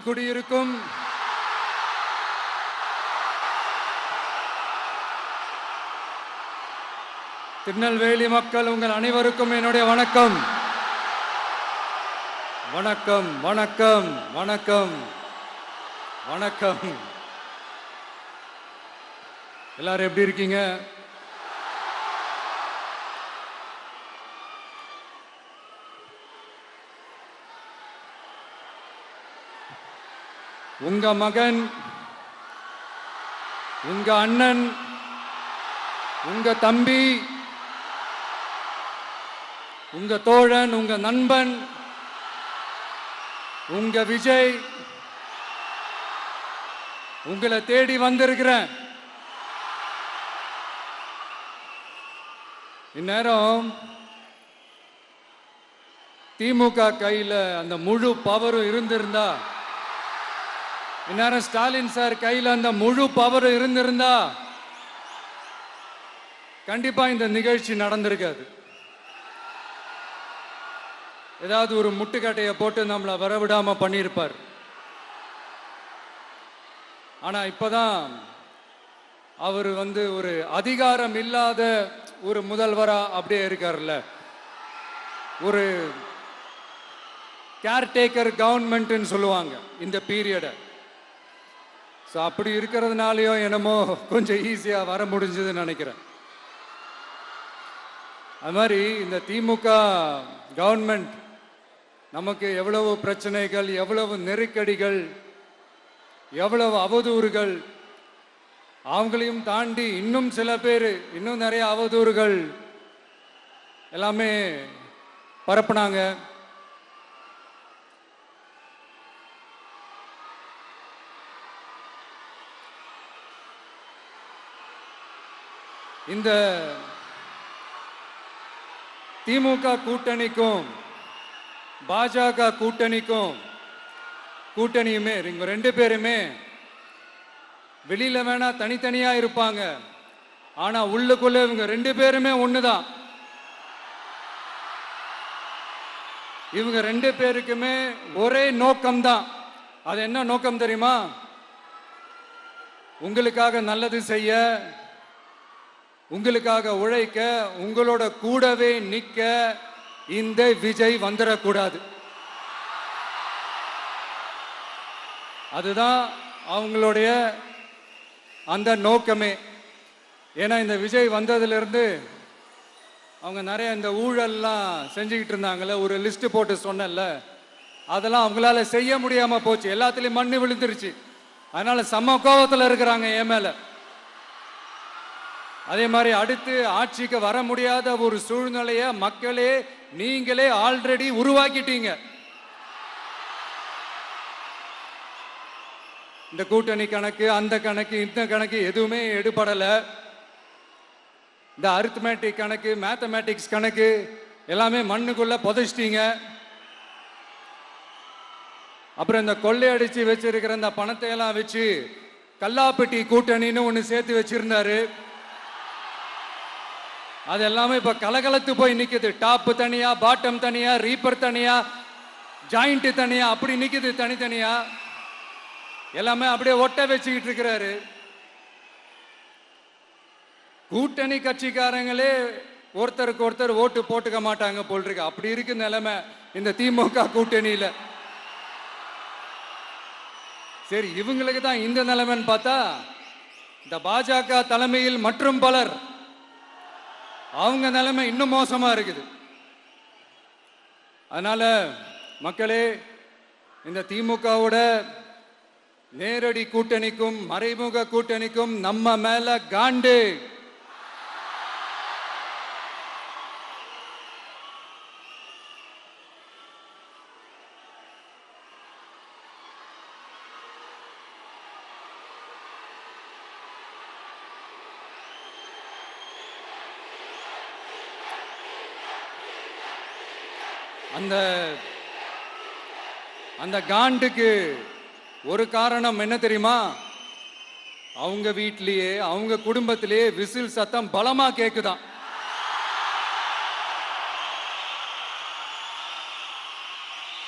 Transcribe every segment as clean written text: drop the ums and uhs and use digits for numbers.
நாட்டில் குடியிருக்கும் திருநெல்வேலி மக்கள் உங்கள் அனைவருக்கும் என்னுடைய வணக்கம். வணக்கம் வணக்கம் வணக்கம் வணக்கம். எல்லாரும் எப்படி இருக்கீங்க? உங்க மகன், உங்க அண்ணன், உங்க தம்பி, உங்க தோழன், உங்க நண்பன், உங்க விஜய் உங்களை தேடி வந்திருக்கிறேன். இந்நேரம் திமுக கையில அந்த முழு பவரும் இருந்திருந்தா, இந்நேரம் ஸ்டாலின் சார் கையில அந்த முழு பவரும் இருந்திருந்தா கண்டிப்பா இந்த நிகழ்ச்சி நடந்திருக்காது. ஏதாவது ஒரு முட்டுக்கட்டையை போட்டு நம்மளை வரவிடாம பண்ணியிருப்பார். ஆனா இப்பதான் அவர் ஒரு அதிகாரம் இல்லாத ஒரு முதல்வரா அப்படியே இருக்கார்ல, ஒரு கேர்டேக்கர் கவர்மெண்ட்னு சொல்லுவாங்க இந்த பீரியட. ஸோ அப்படி இருக்கிறதுனாலயோ என்னமோ கொஞ்சம் ஈஸியா வர முடிஞ்சதுன்னு நினைக்கிறேன். அது மாதிரி இந்த திமுக கவர்மெண்ட் நமக்கு எவ்வளவு பிரச்சனைகள், எவ்வளவு நெருக்கடிகள், எவ்வளவு அவதூறுகள், அவங்களையும் தாண்டி இன்னும் சில பேர் இன்னும் நிறைய அவதூறுகள் எல்லாமே பரப்புனாங்க. இந்த திமுக கூட்டணிக்கும் பாஜக கூட்டணியுமே இவங்க ரெண்டு பேருமே வெளியில வேணா தனித்தனியா இருப்பாங்க, ஆனா உள்ளுக்குள்ள இவங்க ரெண்டு பேருமே ஒண்ணுதான். இவங்க ரெண்டு பேருக்குமே ஒரே நோக்கம்தான். அது என்ன நோக்கம் தெரியுமா? உங்களுக்காக நல்லது செய்ய, உங்களுக்காக உழைக்க, உங்களோட கூடவே நிக்க இந்த விஜய் வந்துடக்கூடாது. அதுதான் அவங்களுடைய அந்த நோக்கமே. ஏன்னா இந்த விஜய் வந்ததிலிருந்து அவங்க நிறைய இந்த ஊழல்லாம் செஞ்சுக்கிட்டு இருந்தாங்கல்ல, ஒரு லிஸ்ட் போட்டு சொன்னல, அதெல்லாம் அவங்களால செய்ய முடியாம போச்சு. எல்லாத்துலயும் மண்ணு விழுந்துருச்சு. அதனால செம்ம கோபத்தில் இருக்கிறாங்க என் மேல. அதே மாதிரி அடுத்து ஆட்சிக்கு வர முடியாத ஒரு சூழ்நிலைய மக்களே நீங்களே ஆல்ரெடி உருவாக்கிட்டீங்க. இந்த கூட்டணி கணக்கு, அந்த கணக்கு, இந்த கணக்கு எதுவுமே எடுபடல. இந்த அரித்மேட்டிக் கணக்கு, மேத்தமேட்டிக்ஸ் கணக்கு எல்லாமே மண்ணுக்குள்ள புதைச்சிட்டீங்க. அப்புறம் இந்த கொள்ளையடிச்சு வச்சிருக்கிற இந்த பணத்தை எல்லாம் வச்சு கல்லாப்பட்டி கூட்டணின்னு ஒன்று சேர்த்து வச்சிருந்தாரு. அது எல்லாமே இப்ப கலகலத்து போய் நிக்குது. டாப் தனியா, பாட்டம் தனியா, ரீப்பர் தனியா, ஜாயிண்ட் தனியா, அப்படி நிக்குது தனித்தனியா. எல்லாமே அப்படியே ஒட்ட வச்சுக்கிட்டு இருக்கிறாரு. கூட்டணி கட்சிக்காரங்களே ஒருத்தருக்கு ஒருத்தர் ஓட்டு போட்டுக்க மாட்டாங்க போல் இருக்கு. அப்படி இருக்கு நிலைமை இந்த திமுக கூட்டணியில. சரி, இவங்களுக்கு தான் இந்த நிலைமைன்னு பார்த்தா இந்த பாஜக தலைமையில் மற்றும் பலர் அவங்க நிலைமை இன்னும் மோசமா இருக்குது. அதனால மக்களே, இந்த திமுகவோட நேரடி கூட்டணிக்கும் மறைமுக கூட்டணிக்கும் நம்ம மேல காண்டு. அந்த காண்டுக்கு ஒரு காரணம் என்ன தெரியுமா? அவங்க வீட்டிலேயே, அவங்க குடும்பத்திலேயே விசில் சத்தம் பலமா கேக்குதான்.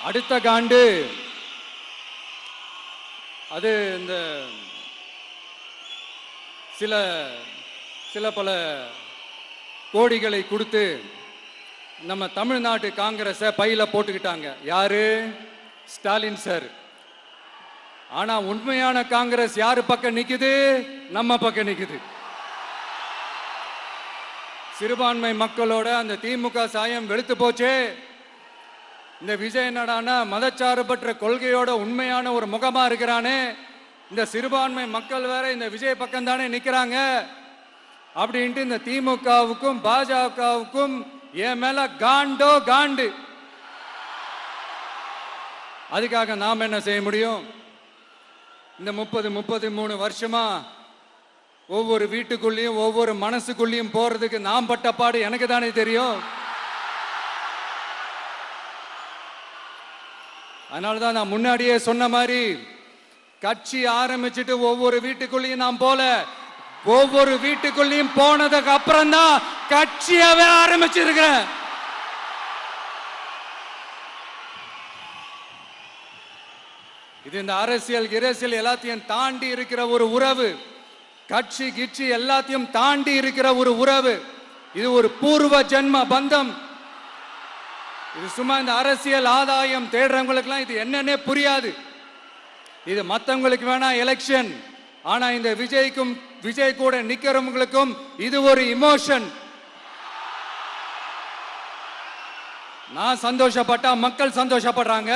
அடுத்த காண்டு அது இந்த சில சில பல கோடிகளை கொடுத்து நம்ம தமிழ்நாட்டு காங்கிரஸை பையில போட்டுக்கிட்டாங்க. யாரு? ஸ்டாலின் சார். ஆனா உண்மையான காங்கிரஸ் யாரு பக்கம் நிக்குது? நம்ம பக்கம் நிக்குது. சிறுபான்மை மக்களோட அந்த திமுக சாயம் வெளுத்து போச்சே. இந்த விஜய் என்னடானா மதச்சார்பற்ற கொள்கையோட உண்மையான ஒரு முகமா இருக்கிறானே. இந்த சிறுபான்மை மக்கள் வேற இந்த விஜய் பக்கம் தானே நிக்கிறாங்க அப்படின்ட்டு இந்த திமுகவுக்கும் பாஜகவுக்கும் என் மேல காண்டோ காண்டு. அதுக்காக நாம் என்ன செய்ய முடியும்? இந்த 33 வருஷமா ஒவ்வொரு வீட்டுக்குள்ளேயும் ஒவ்வொரு மனசுக்குள்ளேயும் போறதுக்கு நாம் பட்ட பாடு எனக்கு தானே தெரியும். அதனாலதான் நான் முன்னாடியே சொன்ன மாதிரி கட்சி ஆரம்பிச்சுட்டு ஒவ்வொரு வீட்டுக்குள்ளேயும் நான் போல, ஒவ்வொரு வீட்டுக்குள்ளேயும் போனதுக்கு அப்புறம் தான் கட்சியாவே ஆரம்பிச்சிருக்கிறேன். இது இந்த அரசியல் எல்லாத்தையும் தாண்டி இருக்கிற ஒரு உறவு. கட்சி கிட்சி எல்லாத்தையும் தாண்டி இருக்கிற ஒரு உறவு. இது ஒரு பூர்வ ஜென்ம பந்தம். இது சும்மா இந்த அரசியல் ஆதாயம் தேடுறவங்களுக்குலாம் இது என்னன்னே புரியாது. இது மற்றவங்களுக்கு வேணா எலெக்ஷன். ஆனா இந்த விஜய் கூட நிக்கிறவங்களுக்கும் இது ஒரு இமோஷன். நான் சந்தோஷப்பட்டா மக்கள் சந்தோஷப்படுறாங்க,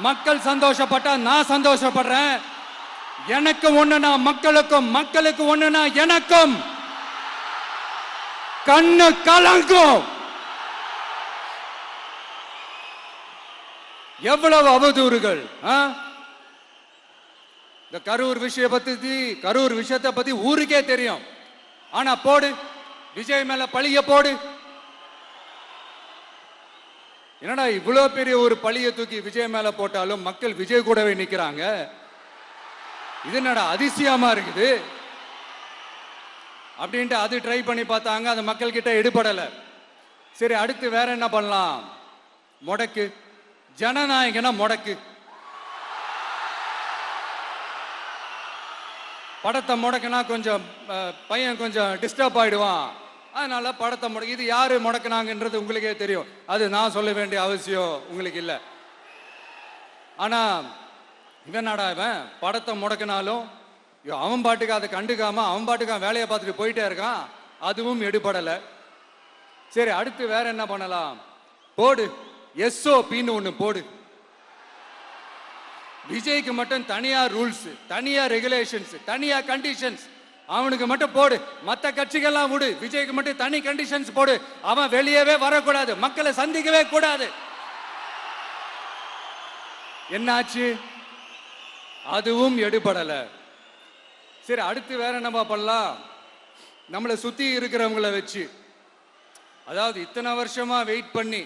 மக்கள் சந்தோஷப்பட்டா நான் சந்தோஷப்படுறேன். எனக்கு ஒண்ணுனா மக்களுக்கும், மக்களுக்கு ஒண்ணுனா எனக்கும் கண்ணு கலங்கும். எவ்வளவு அவதூறுகள்! இந்த கரூர் விஷயத்தை பத்தி ஊருக்கே தெரியும். ஆனா போடு, விஜய் மேல பழிய போடு. என்னடா இவ்வளவு பெரிய ஒரு பழிய தூக்கி விஜய் மேல போட்டாலும் மக்கள் விஜய் கூடவே நிக்கிறாங்க. இது என்னடா அதிசயமா இருக்குது அப்படின்ட்டு அது ட்ரை பண்ணி பார்த்தாங்க. அது மக்கள் கிட்ட எடுபடல. சரி, அடுத்து வேற என்ன பண்ணலாம்? முடக்கு. ஜனநாயகனா முடக்கு. படத்தை முடக்குனா கொஞ்சம் பையன் கொஞ்சம் டிஸ்டர்ப் ஆயிடுவான். அதனால படத்தை முடக்கு. இது யாரு முடக்குனாங்கன்றது உங்களுக்கே தெரியும். அது நான் சொல்ல வேண்டிய அவசியம் உங்களுக்கு இல்லை. ஆனா இவன் படத்தை முடக்கினாலும் அவன் பாட்டுக்கு அதை கண்டுக்காம அவன் பாட்டுக்கு வேலையை பார்த்துட்டு போயிட்டே இருக்கான். அதுவும் எடுபடலை. சரி, அடுத்து வேற என்ன பண்ணலாம்? போடு, SOPன்னு ஒண்ணு போடு. விஜய்க்கு மட்டும் தனியா ரூல்ஸ், தனியா ரெகுலேஷன்ஸ், தனியா கண்டிஷன்ஸ். அவனுக்கு மட்டும் போடு. மற்ற கட்சிகள்லாம் விடு, விஜய்க்கு மட்டும் தனி கண்டிஷன்ஸ் போடு. அவன் வெளியவே வரக்கூடாது, மக்களை சந்திக்கவே கூடாது. என்னாச்சு? அதுவும் எடுபடல. சரி, அடுத்து வேற என்ன பண்ணலாம்? நம்மளை சுத்தி இருக்கிறவங்கள வச்சு, அதாவது இத்தனை வருஷமா வெயிட் பண்ணி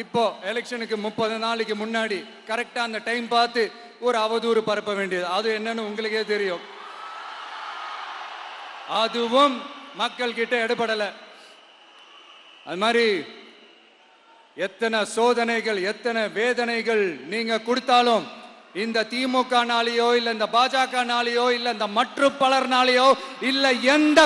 இப்போ எலெக்ஷனுக்கு 30 நாளைக்கு முன்னாடி கரெக்டா அந்த டைம் பார்த்து ஒரு அவதூறு பரப்ப வேண்டியது. அது என்னன்னு உங்களுக்கே தெரியும். அதுவும் மக்கள் கிட்ட எடுபடல. அது மாதிரி எத்தனை சோதனைகள், எத்தனை வேதனைகள் நீங்க கொடுத்தாலும் இந்த திமுகனாலேயோ இல்ல இந்த பாஜகனாலேயோ இல்ல இந்த மற்றும் பலர்னாலேயோ இல்ல எந்த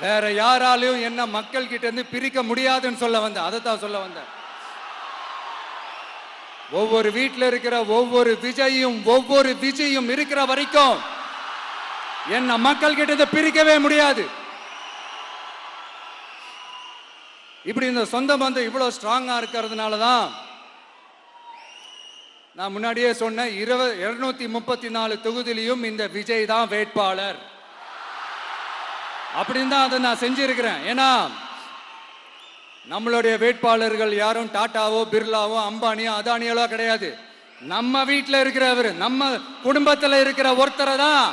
வேற யாராலையும் என்ன மக்கள் கிட்ட இருந்து பிரிக்க முடியாதுன்னு சொல்ல வந்தேன். அதைத்தான் சொல்ல வந்தேன். ஒவ்வொரு வீட்டில் இருக்கிற ஒவ்வொரு விஜயும் இருக்கிற வரைக்கும் என்ன மக்கள் கிட்ட இருந்து பிரிக்கவே முடியாது. இப்படி இந்த சொந்த பந்தம் இவ்வளவு ஸ்ட்ராங்கா இருக்கிறதுனாலதான் நான் முன்னாடியே சொன்ன 234 தொகுதியிலும் இந்த விஜய் தான் வேட்பாளர் அப்படின்னு தான் அதை நான் செஞ்சிருக்கிறேன். ஏன்னா நம்மளுடைய வேட்பாளர்கள் யாரும் டாட்டாவோ பிர்லாவோ அம்பானியோ அதானியோ கிடையாது. நம்ம வீட்டில் இருக்கிறவர், நம்ம குடும்பத்தில் இருக்கிற ஒருத்தரை தான்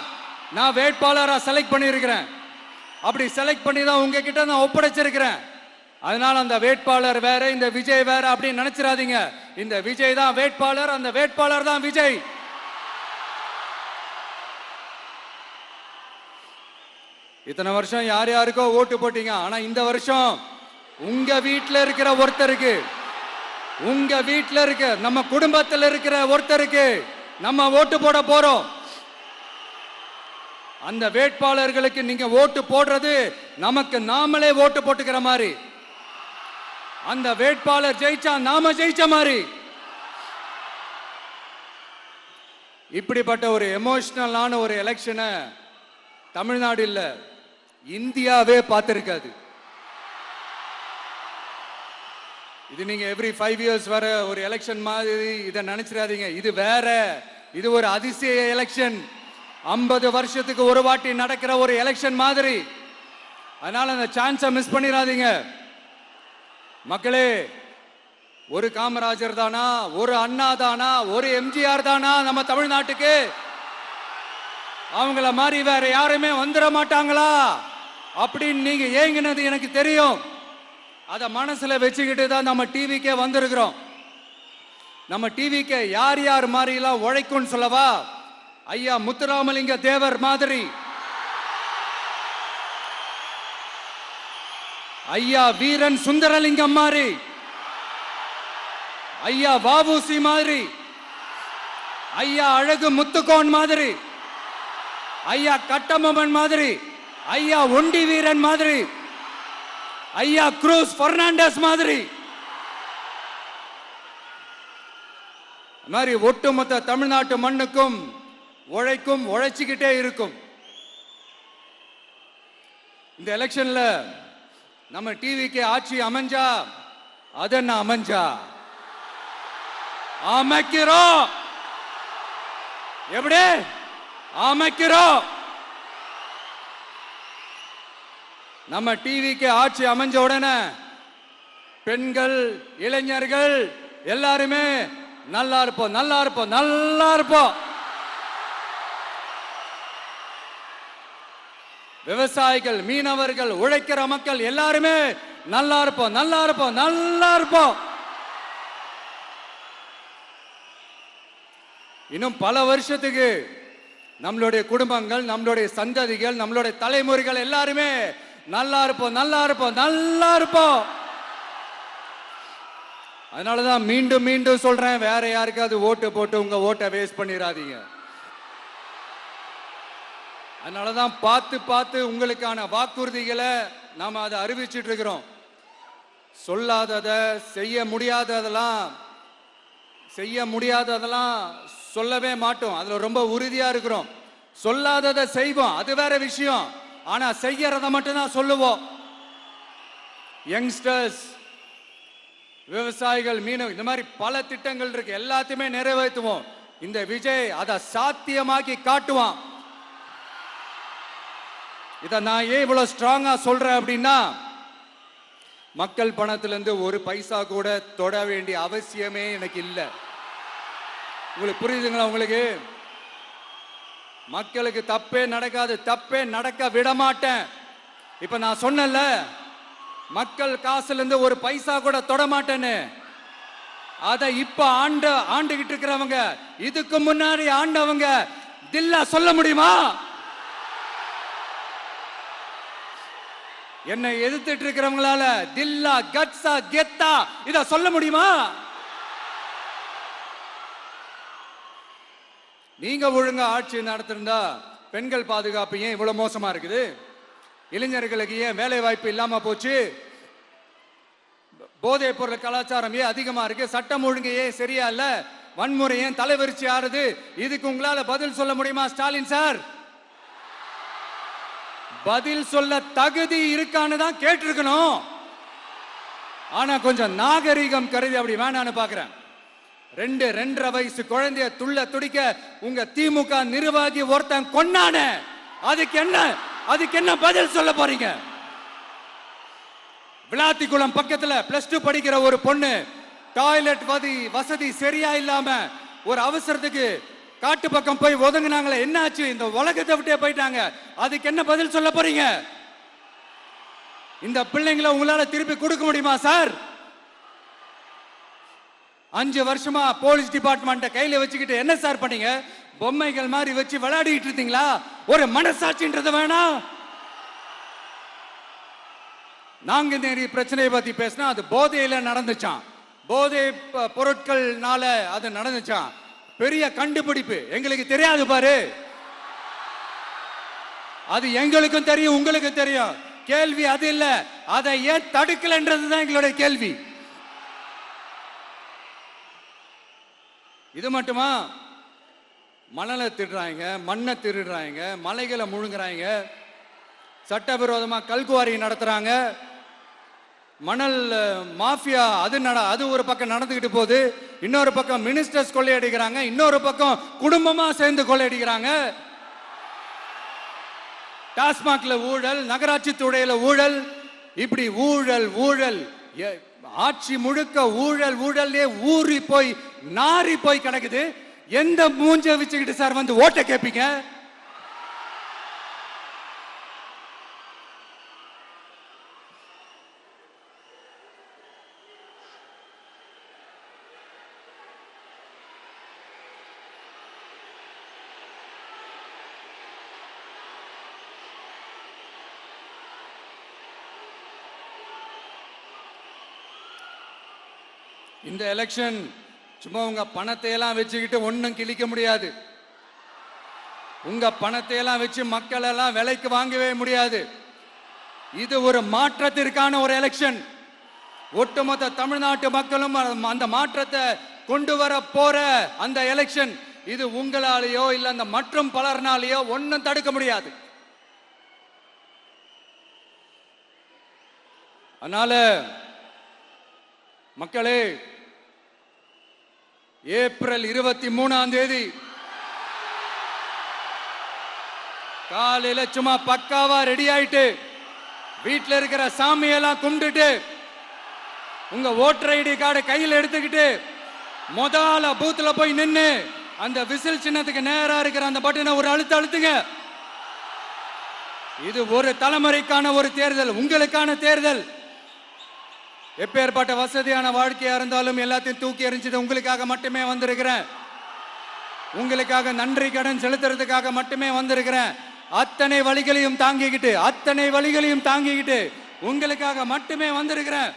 நான் வேட்பாளராக செலக்ட் பண்ணியிருக்கிறேன். அப்படி செலக்ட் பண்ணி தான் உங்ககிட்ட நான் ஒப்படைச்சிருக்கிறேன். அதனால அந்த வேட்பாளர் வேற, இந்த விஜய் வேற அப்படின்னு நினைச்சிடாதீங்க. இந்த விஜய் தான் வேட்பாளர், அந்த வேட்பாளர் தான் விஜய். இத்தனை வருஷம் யார் யாருக்கோ ஓட்டு போட்டீங்க. ஆனா இந்த வருஷம் உங்க வீட்டில் இருக்கிற ஒருத்தருக்கு, உங்க வீட்டில் இருக்க நம்ம குடும்பத்தில் இருக்கிற ஒருத்தருக்கு நம்ம ஓட்டு போட போறோம். அந்த வேட்பாளர்களுக்கு நீங்க ஓட்டு போடுறது நமக்கு நாமளே ஓட்டு போட்டுக்கிற மாதிரி. அந்த வேட்பாளர் ஜெயிச்சா நாம ஜெயிச்ச மாதிரி. இப்படிப்பட்ட ஒரு எமோஷனலான ஒரு எலெக்ஷனை தமிழ்நாடு இல்ல, இந்தியாவே பார்த்திருக்காது. இது நீங்க எவ்ரி 5 இயர்ஸ் வர ஒரு எலெக்ஷன் மாதிரி இதை நினைச்சிடாதீங்க. இது வேற, இது ஒரு அதிசய எலெக்ஷன். 50 வருஷத்துக்கு ஒரு வாட்டி நடக்கிற ஒரு எலெக்ஷன் மாதிரி. அதனால அந்த சான்ஸை மிஸ் பண்ணிடாதீங்க மக்களே. ஒரு காமராஜர் தானா, ஒரு அண்ணா தானா, ஒரு எம்ஜிஆர் தானா நம்ம தமிழ்நாட்டுக்கு? அவங்கள மாதிரி வேற யாருமே வந்துட மாட்டாங்களா அப்படின்னு நீங்க ஏங்கினது எனக்கு தெரியும். அத மனசுல வச்சுக்கிட்டு தான் நம்ம டிவிக்கே வந்திருக்கிறோம். நம்ம டிவிக்கு யார் யார் மாதிரி எல்லாம் உழைக்கும் சொல்லவா? ஐயா முத்துராமலிங்க தேவர் மாதிரி, ஐயா வீரன் சுந்தரலிங்கம் மாதிரி, ஐயா வாவுசி மாதிரி, ஐயா அழகு முத்துக்கோன் மாதிரி, ஐயா கட்டபொம்மன் மாதிரி, ஐயா ஒண்டி வீரன் மாதிரி, ஐயா குரூஸ் பெர்னாண்டஸ் மாதிரி மாதிரி ஒட்டுமொத்த தமிழ்நாட்டு மண்ணுக்கும் உழைக்கும், உழைச்சிக்கிட்டே இருக்கும். இந்த எலெக்ஷன்ல நம்ம டிவிக்கு ஆட்சி அமைஞ்சா அதென்ன அமைஞ்சா அமைக்கிறோம். எப்படி அமைக்கிறோம்? நம்ம டிவிக்கு ஆட்சி அமைஞ்ச உடனே பெண்கள், இளைஞர்கள் எல்லாருமே நல்லா இருப்போம், நல்லா இருப்போம், நல்லா இருப்போம். விவசாயிகள், மீனவர்கள், உழைக்கிற மக்கள் எல்லாருமே நல்லா இருப்போம், நல்லா இருப்போம், நல்லா இருப்போம். இன்னும் பல வருஷத்துக்கு நம்மளுடைய குடும்பங்கள், நம்மளுடைய சந்ததிகள், நம்மளுடைய தலைமுறைகள் எல்லாருமே நல்லா இருப்போம், நல்லா இருப்போம், நல்லா இருப்போம். அதனாலதான் மீண்டும் மீண்டும் சொல்றேன், வேற யாருக்காவது ஓட்டு போட்டு உங்க ஓட்டை வேஸ்ட் பண்ணிடாதீங்க. அதனாலதான் பார்த்து பார்த்து உங்களுக்கான வாக்குறுதிகளை நாம அதை அறிவிச்சிட்டு இருக்கிறோம். சொல்லாதத, செய்ய முடியாததெல்லாம் சொல்லவே மாட்டோம். அதுல ரொம்ப உறுதியா இருக்கிறோம். சொல்லாததை செய்வோம், அது வேற விஷயம். ஆனா செய்யறத மட்டும்தான் சொல்லுவோம். யங்ஸ்டர்ஸ், விவசாயிகள், மீனவ, இந்த மாதிரி பல திட்டங்கள் இருக்கு, எல்லாத்தையுமே நிறைவேற்றுவோம். இந்த விஜய் அதை சாத்தியமாக்கி காட்டுவான். இதை நான் ஏன் இவ்வளவு ஸ்ட்ராங்கா சொல்றேன் அப்படின்னா, மக்கள் பணத்திலிருந்து ஒரு பைசா கூட தொட வேண்டிய அவசியமே எனக்கு இல்லை. உங்களுக்கு புரியுதுங்களா? உங்களுக்கு மக்களுக்கு தப்பே நடக்காது, தப்பே நடக்க விட மாட்டேன். இப்ப நான் சொன்னல, மக்கள் காசுல இருந்து ஒரு பைசா கூட தொட மாட்டேன்னு. அதை இப்ப ஆண்டுகிட்டு இருக்கிறவங்க, இதுக்கு முன்னாடி ஆண்டவங்க தில்லா சொல்ல முடியுமா? என்னை எதிர்த்துட்டு இருக்கிறவங்களால தில்லா, கட்ஸா, கெத்தா இத சொல்ல முடியுமா? நீங்க ஒழுங்கா ஆட்சி நடத்திருந்தா பெண்கள் பாதுகாப்பு ஏன் இவ்வளவு மோசமா இருக்குது? இளைஞர்களுக்கு ஏன் வேலை வாய்ப்பு இல்லாம போச்சு? போதைப் பொருள் கலாச்சாரம் ஏன் அதிகமா இருக்கு? சட்டம் ஒழுங்கு ஏன் சரியா இல்ல? வன்முறை ஏன் தலைவரிச்சு ஆறுது? இதுக்கு உங்களால பதில் சொல்ல முடியுமா ஸ்டாலின் சார்? பதில் சொல்ல தகுதி இருக்கான்னு தான் கேட்டிருக்கணும். ஆனா கொஞ்சம் நாகரிகம் கருதி அப்படி வேணான்னு பாக்குறேன். 2-2.5 வயசு குழந்தைய துள்ள துடிக்க உங்க திமுக நிர்வாகி ஒருத்தன் கொன்னானே, அதுக்கு என்ன பதில் சொல்ல போறீங்க? விளாத்திக்குளம் பக்கத்துல +2 படிக்கிற ஒரு பொண்ணு டாய்லெட் வசதி சரியா இல்லாம ஒரு அவசரத்துக்கு காட்டு பக்கம் போய் ஒதுங்கினாங்களே, என்னாச்சு? இந்த உலகத்தை விட்டே போயிட்டாங்க. அதுக்கு என்ன பதில் சொல்ல போறீங்க? இந்த பிள்ளைங்களை உங்களால திருப்பி கொடுக்க முடியுமா சார்? 5 வருஷமா போலீஸ் டிபார்ட்மெண்ட்டை கையில வச்சுக்கிட்டு என்ன சார் பண்ணீங்க? பொம்மைகள் மாதிரி வச்சு விளையாடிட்டு இருந்தீங்களா? ஒரு மனசாட்சின்றது வேணாம். நாங்குநேரி பிரச்சனையை பத்தி பேசினா அது போதையில நடந்துச்சான், போதை பொருட்கள்னால அது நடந்துச்சான். பெரிய கண்டுபிடிப்பு, எங்களுக்கு தெரியாது பாரு. அது எங்களுக்கும் தெரியும், உங்களுக்கும் தெரியும். கேள்வி அது இல்ல, அதை ஏன் தடுக்கலன்றதுதான் எங்களுடைய கேள்வி. இது மட்டுமா? மணலை திருடுறாங்க, மண்ணை திருடுறாங்க, மலைகளை முழுங்குறாங்க, சட்டவிரோதமா கல்குவாரி நடத்துறாங்க, மணல் மாஃபியா அது ஒரு பக்கம் நடந்துகிட்டு போகுது. இன்னொரு பக்கம் மினிஸ்டர்ஸ் கொள்ளையடிக்கிறாங்க, இன்னொரு பக்கம் குடும்பமா சேர்ந்து கொள்ளையடிக்கிறாங்க. டாஸ்மாக்ல ஊழல், நகராட்சி துறையில ஊழல், இப்படி ஊழல் ஊழல், ஆட்சி முழுக்க ஊழல் ஊழல்லே ஊறி போய் நாரி போய் கிடக்குது. எந்த மூஞ்ச வச்சுக்கிட்டு சார் வந்து ஓட்ட கேட்பீங்க? இந்த எலெக்ஷன் சும்மா உங்க பணத்தை எல்லாம் வச்சுக்கிட்டு ஒன்னும் கிழிக்க முடியாது. உங்க பணத்தை எல்லாம் வச்சு மக்கள் எல்லாம் விலைக்கு வாங்கவே முடியாது. இது ஒரு மாற்றத்திற்கான ஒரு எலெக்ஷன். ஒட்டுமொத்த தமிழ்நாட்டு மக்களும் அந்த மாற்றத்தை கொண்டு வர போற அந்த எலெக்ஷன். இது உங்களாலேயோ இல்ல அந்த மற்றும் பலர்னாலேயோ ஒன்னும் தடுக்க முடியாது. அதனால மக்களே, ஏப்ரல் 23 காலையில சும்மா பக்காவா ரெடி ஆயிட்டு வீட்டில் இருக்கிற சாமியெல்லாம் கும்பிட்டுட்டு உங்க ஓட்டர் ஐடி கார்டு கையில் எடுத்துக்கிட்டு முதல்ல பூத்துல போய் நின்று அந்த விசில் சின்னத்துக்கு நேரா இருக்கிற அந்த பட்டனை ஒரு அழுத்துங்க. இது ஒரு தலைமுறைக்கான ஒரு தேர்தல், உங்களுக்கான தேர்தல். எப்பேற்பட்ட வசதியான வாழ்க்கையா இருந்தாலும் எல்லாத்தையும் தூக்கி எறிஞ்சிட்டு உங்களுக்காக மட்டுமே வந்திருக்கிறேன். உங்களுக்காக நன்றி கடன் செலுத்துறதுக்காக மட்டுமே வந்திருக்கிறேன். அத்தனை வழிகளையும் தாங்கிக்கிட்டு உங்களுக்காக மட்டுமே வந்திருக்கிறேன்.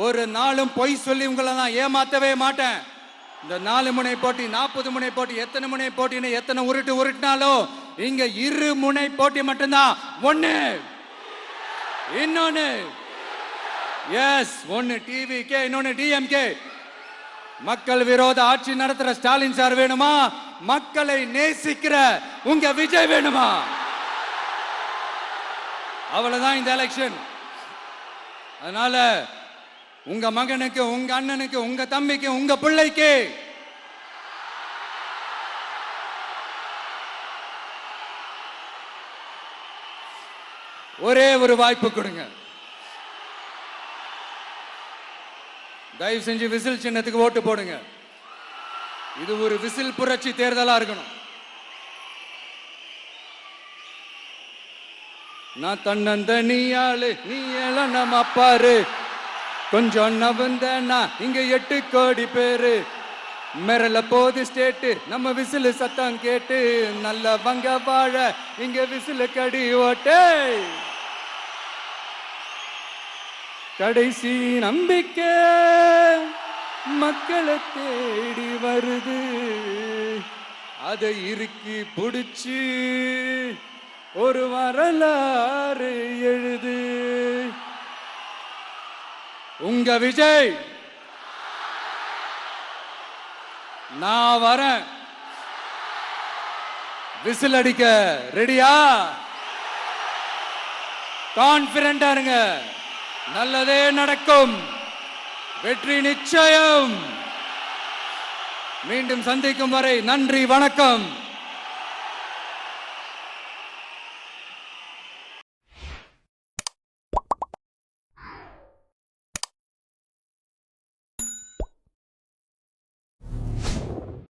ஒரு நாளும் பொய் சொல்லி உங்களை நான் ஏமாத்தவே மாட்டேன். இந்த 4 முனை போட்டி, 40 முனை போட்டி, எத்தனை முனை போட்டின்னு எத்தனை உருட்டினாலும் இங்க 2 முனை போட்டி மட்டும்தான். ஒண்ணு, இன்னொன்னு எஸ், ஒன்னு டிவிகே, இன்னொன்னு டிஎம்கே. மக்கள் விரோத ஆட்சி நடத்துற ஸ்டாலின் சார் வேணுமா? மக்களை நேசிக்கிற உங்க விஜய் வேணுமா? அவ்வளவுதான் இந்த எலெக்ஷன். அதனால உங்க மகனுக்கு, உங்க அண்ணனுக்கு, உங்க தம்பிக்கு, உங்க பிள்ளைக்கு ஒரே ஒரு வாய்ப்பு கொடுங்க. தயவு செஞ்சு விசில் சின்னத்துக்கு ஓட்டு போடுங்க. இது ஒரு விசில் புரட்சி தேர்தலா இருக்கணும். நான் தன்னந்தனியாளு, நீ எல்லாம் நம்ம அப்பாரு, கொஞ்சம் நவந்தனா இங்க 8 கோடி பேரு, மிரல போது ஸ்டேட்டு நம்ம விசில் சத்தம் கேட்டு, நல்ல வங்க வாழ இங்க விசில் கடி ஓட்டே. கடைசி நம்பிக்கை மக்களை தேடி வருது, அதை இறுக்கி புடிச்சு ஒரு வரலாறு எழுது. உங்க விஜய், நான் வரேன். விசில் அடிக்க ரெடியா? கான்பிடண்டா இருங்க, நல்லதே நடக்கும், வெற்றி நிச்சயம். மீண்டும் சந்திக்கும் வரை நன்றி, வணக்கம்.